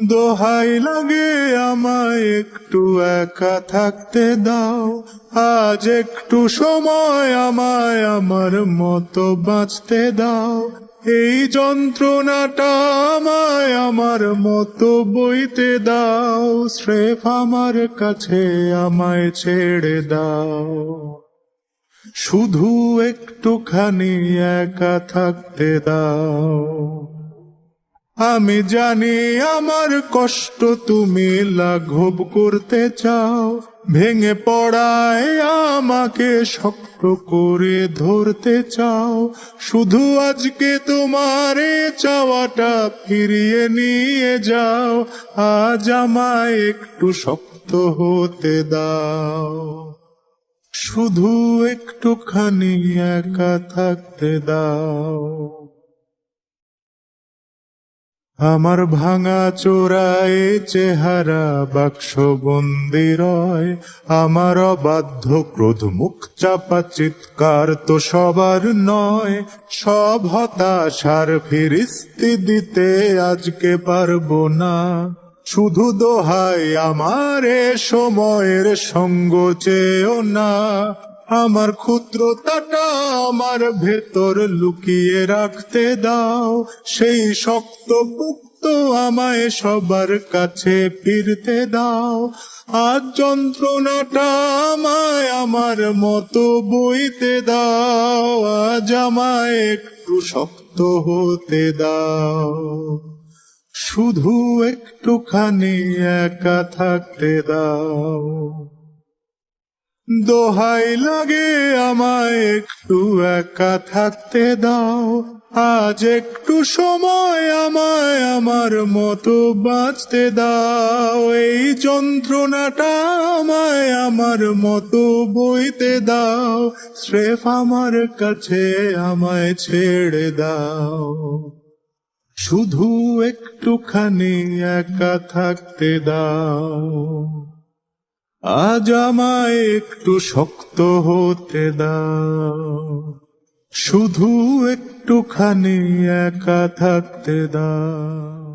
দোহাই লাগে আমায় একটু একা থাকতে দাও, আজ একটু সময় আমায় আমার মতো বাঁচতে দাও। এই যন্ত্রণাটা আমায় আমার মতো বইতে দাও, স্রেফ আমার কাছে আমায় ছেড়ে দাও। শুধু একটুখানি একা থাকতে দাও। আমি জানি আমার কষ্ট তুমি লাঘব করতে চাও, ভেঙে পড়ায় আমাকে শক্ত করে ধরতে চাও। শুধু আজকে তোমার চাওয়াটা ফিরিয়ে নিয়ে যাও, আজ আমায় একটু শক্ত হতে দাও। শুধু একটুখানি একা থাকতে দাও। আমার ভাঙা চোরায় চেহারা বাক্স বন্দি রয়, আমার অবাধ্য ক্রোধ মুখ চাপা চিৎকার তো সবার নয়। সব হতাশার ফিরিস্তি দিতে আজকে পারবো না, শুধু দোহাই আমার সময়ের সঙ্গ চেয়েও না। আমার ক্ষুদ্রতাটা আমার ভেতর লুকিয়ে রাখতে দাও, সেই শক্ত মুক্ত আমায় সবার কাছে ফিরতে দাও। আজ যন্ত্রণাটা আমায় আমার মতো বইতে দাও, আজ আমায় একটু শক্ত হতে দাও। শুধু একটুখানি একা থাকতে দাও। দোহাই লাগে আমায় একটু একা থাকতে দাও, আজ একটু সময় আমায় আমার মতো বাঁচতে দাও। এই যন্ত্রণাটা আমায় আমার মতো বইতে দাও, স্রেফ আমার কাছে আমায় ছেড়ে দাও। শুধু একটুখানি একা থাকতে দাও, আজ আমায় একটু শক্ত হতে দাও। শুধু একটুখানি একা থাকতে দাও।